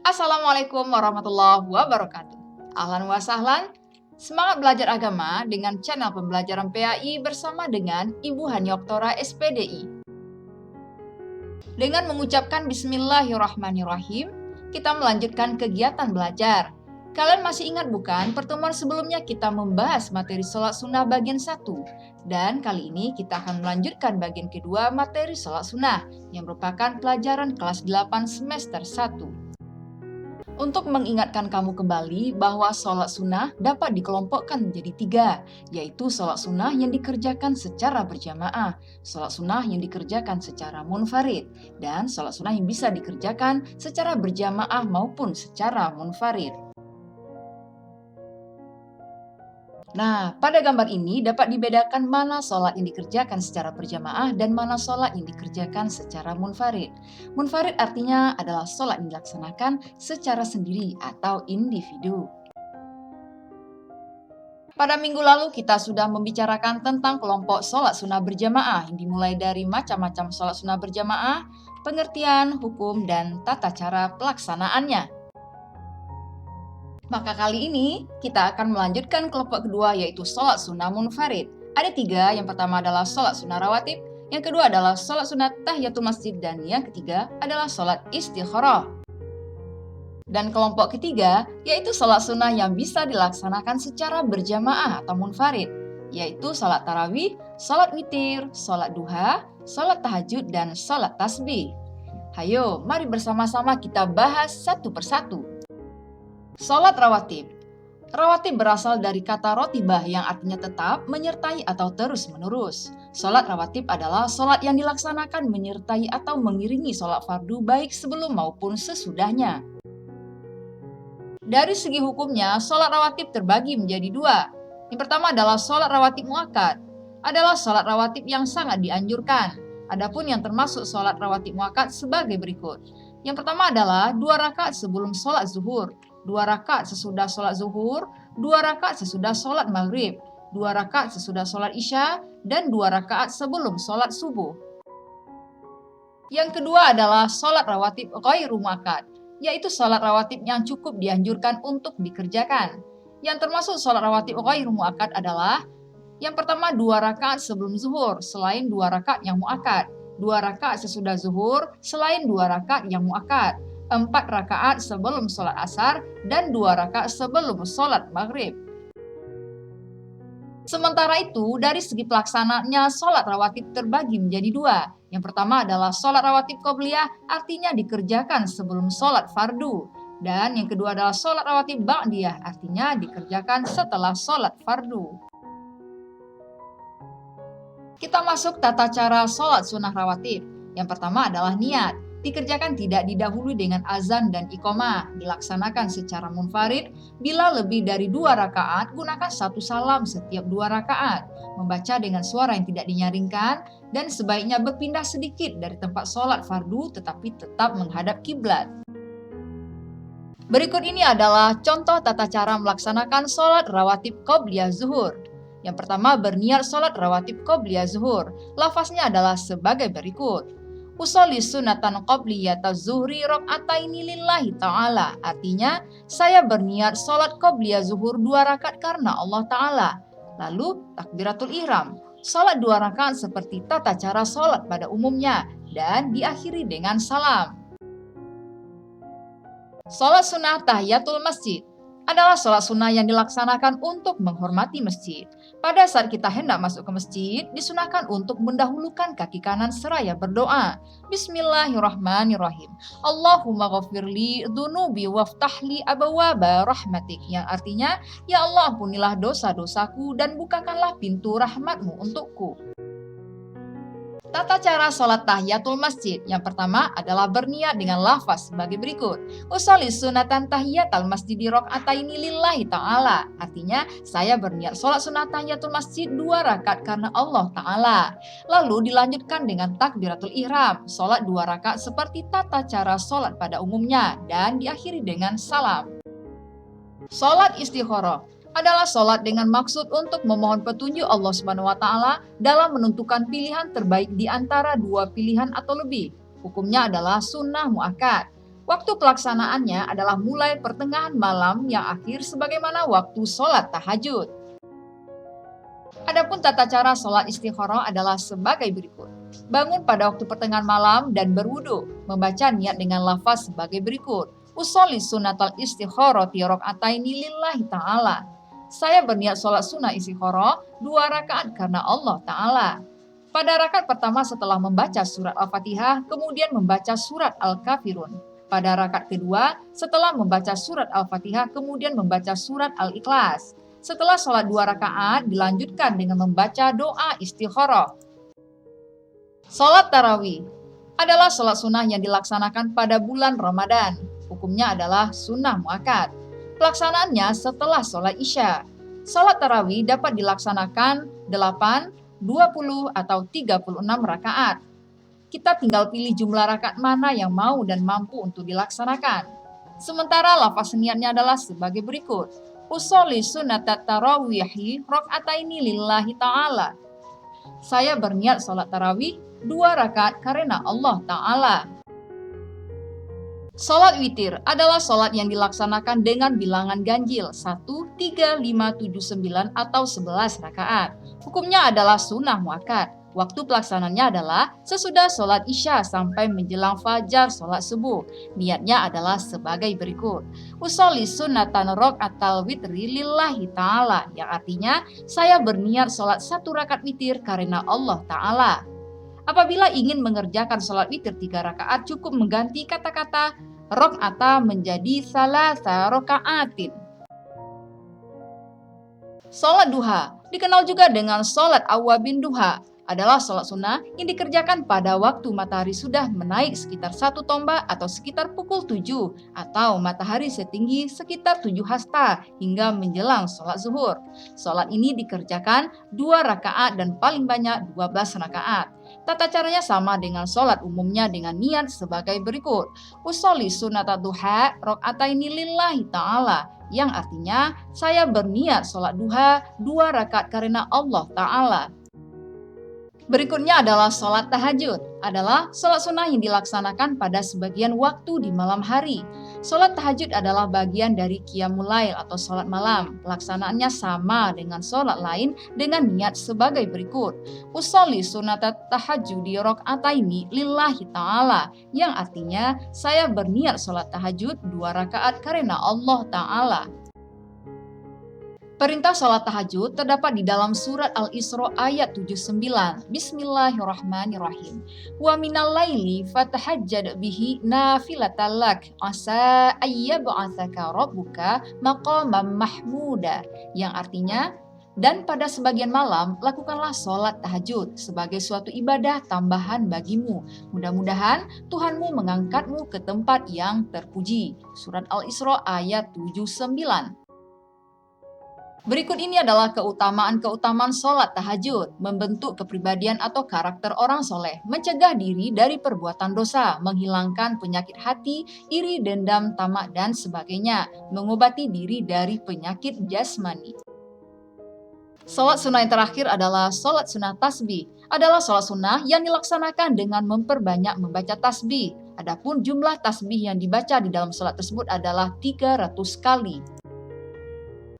Assalamualaikum warahmatullahi wabarakatuh. Ahlan wa sahlan, semangat belajar agama dengan channel pembelajaran PAI bersama dengan Ibu Hani Oktora SPDI. Dengan mengucapkan Bismillahirrahmanirrahim, kita melanjutkan kegiatan belajar. Kalian masih ingat bukan, pertemuan sebelumnya kita membahas materi sholat sunnah bagian 1. Dan kali ini kita akan melanjutkan bagian kedua materi sholat sunnah, yang merupakan pelajaran kelas 8 semester 1. Untuk mengingatkan kamu kembali bahwa sholat sunnah dapat dikelompokkan menjadi 3, yaitu sholat sunnah yang dikerjakan secara berjamaah, sholat sunnah yang dikerjakan secara munfarid, dan sholat sunnah yang bisa dikerjakan secara berjamaah maupun secara munfarid. Nah, pada gambar ini dapat dibedakan mana sholat yang dikerjakan secara berjamaah dan mana sholat yang dikerjakan secara munfarid. Munfarid artinya adalah sholat yang dilaksanakan secara sendiri atau individu. Pada minggu lalu kita sudah membicarakan tentang kelompok sholat sunnah berjamaah yang dimulai dari macam-macam sholat sunnah berjamaah, pengertian, hukum, dan tata cara pelaksanaannya. Maka kali ini kita akan melanjutkan kelompok kedua yaitu sholat sunnah munfarid. Ada 3, yang pertama adalah sholat sunnah rawatib, yang kedua adalah sholat sunnah tahiyatul masjid, dan yang ketiga adalah sholat istikharah. Dan kelompok ketiga yaitu sholat sunnah yang bisa dilaksanakan secara berjamaah atau munfarid, yaitu sholat tarawih, sholat witir, sholat duha, sholat tahajud, dan sholat tasbih. Hayo, mari bersama-sama kita bahas satu persatu. Sholat rawatib. Rawatib berasal dari kata rotibah yang artinya tetap, menyertai, atau terus-menerus. Sholat rawatib adalah sholat yang dilaksanakan menyertai atau mengiringi sholat fardu baik sebelum maupun sesudahnya. Dari segi hukumnya, sholat rawatib terbagi menjadi 2. Yang pertama adalah sholat rawatib muakkad. Adalah sholat rawatib yang sangat dianjurkan. Adapun yang termasuk sholat rawatib muakkad sebagai berikut. Yang pertama adalah 2 rakaat sebelum sholat zuhur, 2 rakaat sesudah sholat zuhur, 2 rakaat sesudah sholat maghrib, 2 rakaat sesudah sholat isya, dan 2 rakaat sebelum sholat subuh. Yang kedua adalah sholat rawatib ghairu muakkad, yaitu sholat rawatib yang cukup dianjurkan untuk dikerjakan. Yang termasuk sholat rawatib ghairu muakkad adalah yang pertama 2 rakaat sebelum zuhur selain 2 rakaat yang muakkad, 2 rakaat sesudah zuhur selain 2 rakaat yang muakkad, 4 rakaat sebelum sholat asar, dan 2 rakaat sebelum sholat maghrib. Sementara itu, dari segi pelaksanaannya, sholat rawatib terbagi menjadi 2. Yang pertama adalah sholat rawatib qobliyah, artinya dikerjakan sebelum sholat fardu. Dan yang kedua adalah sholat rawatib ba'diyah, artinya dikerjakan setelah sholat fardu. Kita masuk tata cara sholat sunnah rawatib. Yang pertama adalah niat. Dikerjakan tidak didahului dengan azan dan iqamah, dilaksanakan secara munfarid. Bila lebih dari 2 rakaat, gunakan 1 salam setiap 2 rakaat, membaca dengan suara yang tidak dinyaringkan, dan sebaiknya berpindah sedikit dari tempat sholat fardu tetapi tetap menghadap kiblat. Berikut ini adalah contoh tata cara melaksanakan sholat rawatib qobliyah zuhur. Yang pertama, berniat sholat rawatib qobliyah zuhur. Lafaznya adalah sebagai berikut. Usolli sunatan qobliyata zuhri rok'ataini lillahi ta'ala. Artinya, saya berniat sholat qobliyah zuhur 2 rakaat karena Allah Ta'ala. Lalu, takbiratul ihram. Sholat 2 rakaat seperti tata cara sholat pada umumnya. Dan diakhiri dengan salam. Sholat sunnah tahiyatul masjid adalah sholat sunnah yang dilaksanakan untuk menghormati masjid. Pada saat kita hendak masuk ke masjid, disunahkan untuk mendahulukan kaki kanan seraya berdoa. Bismillahirrahmanirrahim. Allahumma ghafirli dhunubi waftahli abawaba rahmatik. Yang artinya, ya Allah ampunilah dosa-dosaku dan bukakanlah pintu rahmatmu untukku. Tata cara sholat tahiyatul masjid. Yang pertama adalah berniat dengan lafaz sebagai berikut. Usolli sunatan tahiyatul masjid di rok'ataini lillahi ta'ala. Artinya, saya berniat sholat sunat tahiyatul masjid 2 rakaat karena Allah Ta'ala. Lalu dilanjutkan dengan takbiratul ihram. Sholat 2 rakaat seperti tata cara sholat pada umumnya. Dan diakhiri dengan salam. Sholat istikharah adalah sholat dengan maksud untuk memohon petunjuk Allah Subhanahu wa Ta'ala dalam menentukan pilihan terbaik di antara dua pilihan atau lebih. Hukumnya adalah sunnah muakkad. Waktu pelaksanaannya adalah mulai pertengahan malam yang akhir sebagaimana waktu sholat tahajud. Adapun tata cara sholat istikharah adalah sebagai berikut. Bangun pada waktu pertengahan malam dan berwudu, membaca niat dengan lafaz sebagai berikut. Usolli sunnatal istikharati rakaataini lillahi ta'ala. Saya berniat sholat sunnah istikharah 2 rakaat karena Allah Ta'ala. Pada rakaat pertama setelah membaca surat Al-Fatihah, kemudian membaca surat Al-Kafirun. Pada rakaat kedua, setelah membaca surat Al-Fatihah, kemudian membaca surat Al-Ikhlas. Setelah sholat 2 rakaat, dilanjutkan dengan membaca doa istikharah. Sholat tarawih adalah sholat sunnah yang dilaksanakan pada bulan Ramadan. Hukumnya adalah sunnah muakkad. Pelaksanaannya setelah sholat isya. Sholat tarawih dapat dilaksanakan 8, 20, atau 36 rakaat. Kita tinggal pilih jumlah rakaat mana yang mau dan mampu untuk dilaksanakan. Sementara lafaz niatnya adalah sebagai berikut. Usolli sunnatat tarawihi rakaataini lillahi ta'ala. Saya berniat sholat tarawih 2 rakaat karena Allah Ta'ala. Sholat witir adalah sholat yang dilaksanakan dengan bilangan ganjil 1, 3, 5, 7, 9, atau 11 rakaat. Hukumnya adalah sunnah muakkad. Waktu pelaksanaannya adalah sesudah sholat isya sampai menjelang fajar sholat subuh. Niatnya adalah sebagai berikut. Usolli sunnatan rakaatal witri lillahi ta'ala, yang artinya saya berniat sholat 1 rakaat witir karena Allah Ta'ala. Apabila ingin mengerjakan sholat witir 3 rakaat, cukup mengganti kata-kata rakaata menjadi salasa rakaatin. Sholat duha dikenal juga dengan sholat awwabin duha, adalah sholat sunnah yang dikerjakan pada waktu matahari sudah menaik sekitar 1 tombak atau sekitar pukul 7, atau matahari setinggi sekitar 7 hasta hingga menjelang sholat zuhur. Sholat ini dikerjakan 2 rakaat dan paling banyak 12 rakaat. Tata caranya sama dengan sholat umumnya dengan niat sebagai berikut. Usolli sunnatat duha rakaataini lillahi ta'ala, yang artinya saya berniat sholat duha 2 rakaat karena Allah Ta'ala. Berikutnya adalah sholat tahajud, adalah sholat sunnah yang dilaksanakan pada sebagian waktu di malam hari. Sholat tahajud adalah bagian dari qiyamul lail atau sholat malam. Pelaksanaannya sama dengan sholat lain dengan niat sebagai berikut. Usolli sunnatat tahajjudi rakaataini lillahi ta'ala, yang artinya saya berniat sholat tahajud 2 rakaat karena Allah Ta'ala. Perintah sholat tahajud terdapat di dalam surat Al-Isra ayat 79. Bismillahirrahmanirrahim. Wa minal laili fatahajjad bihi nafilatan lak asa ayyab'atsaka rabbuka maqaman mahmuda, yang artinya, dan pada sebagian malam lakukanlah sholat tahajud sebagai suatu ibadah tambahan bagimu. Mudah-mudahan Tuhanmu mengangkatmu ke tempat yang terpuji. Surat Al-Isra ayat 79. Berikut ini adalah keutamaan-keutamaan sholat tahajud, membentuk kepribadian atau karakter orang soleh, mencegah diri dari perbuatan dosa, menghilangkan penyakit hati, iri, dendam, tamak, dan sebagainya, mengobati diri dari penyakit jasmani. Sholat sunnah yang terakhir adalah sholat sunnah tasbih, adalah sholat sunnah yang dilaksanakan dengan memperbanyak membaca tasbih. Adapun jumlah tasbih yang dibaca di dalam sholat tersebut adalah 300 kali.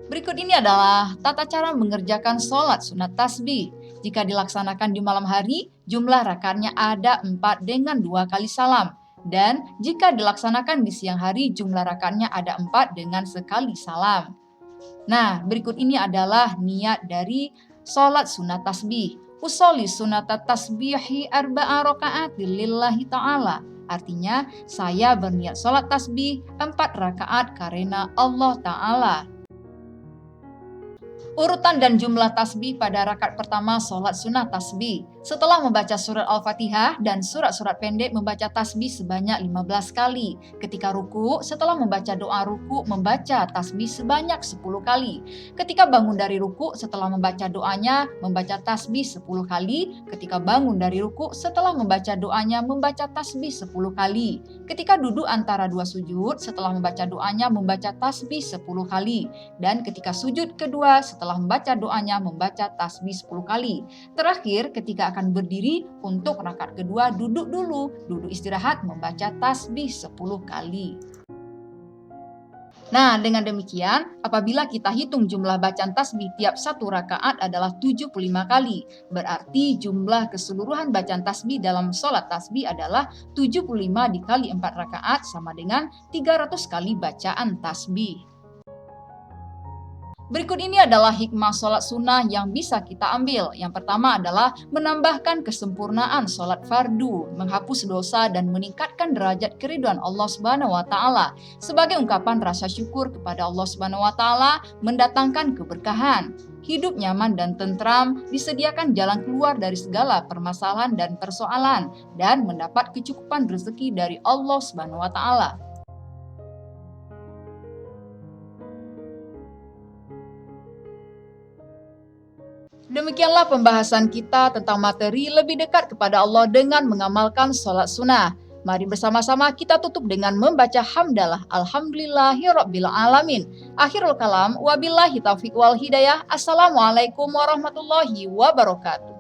Berikut ini adalah tata cara mengerjakan sholat sunat tasbih. Jika dilaksanakan di malam hari, jumlah rakaatnya ada 4 dengan 2 kali salam. Dan jika dilaksanakan di siang hari, jumlah rakaatnya ada 4 dengan sekali salam. Nah, berikut ini adalah niat dari sholat sunat tasbih. Usolli sunatat tasbihi arba'a raka'atin lillahi ta'ala. Artinya, saya berniat sholat tasbih 4 rakaat karena Allah Ta'ala. Urutan dan jumlah tasbih pada rakaat pertama sholat sunnah tasbih. Setelah membaca surat Al-Fatihah dan surat-surat pendek membaca tasbih sebanyak 15 kali. Ketika ruku, setelah membaca doa ruku, membaca tasbih sebanyak 10 kali. Ketika bangun dari ruku, setelah membaca doanya, membaca tasbih 10 kali. Ketika bangun dari ruku, setelah membaca doanya, membaca tasbih 10 kali. Ketika duduk antara dua sujud, setelah membaca doanya, membaca tasbih 10 kali. Dan ketika sujud kedua, setelah membaca doanya, membaca tasbih 10 kali. Terakhir, ketika akan berdiri untuk rakaat kedua, duduk dulu, duduk istirahat, membaca tasbih 10 kali. Nah, dengan demikian, apabila kita hitung jumlah bacaan tasbih tiap satu rakaat adalah 75 kali. Berarti jumlah keseluruhan bacaan tasbih dalam sholat tasbih adalah 75 dikali 4 rakaat sama dengan 300 kali bacaan tasbih. Berikut ini adalah hikmah sholat sunnah yang bisa kita ambil. Yang pertama adalah menambahkan kesempurnaan sholat fardu, menghapus dosa dan meningkatkan derajat keridhaan Allah Subhanahu wa taala. Sebagai ungkapan rasa syukur kepada Allah Subhanahu wa taala, mendatangkan keberkahan. Hidup nyaman dan tentram, disediakan jalan keluar dari segala permasalahan dan persoalan, dan mendapat kecukupan rezeki dari Allah Subhanahu wa taala. Demikianlah pembahasan kita tentang materi lebih dekat kepada Allah dengan mengamalkan sholat sunnah. Mari bersama-sama kita tutup dengan membaca hamdalah. Alhamdulillahirabbil alamin. Akhirul kalam, wabillahi taufiq wal hidayah. Assalamualaikum warahmatullahi wabarakatuh.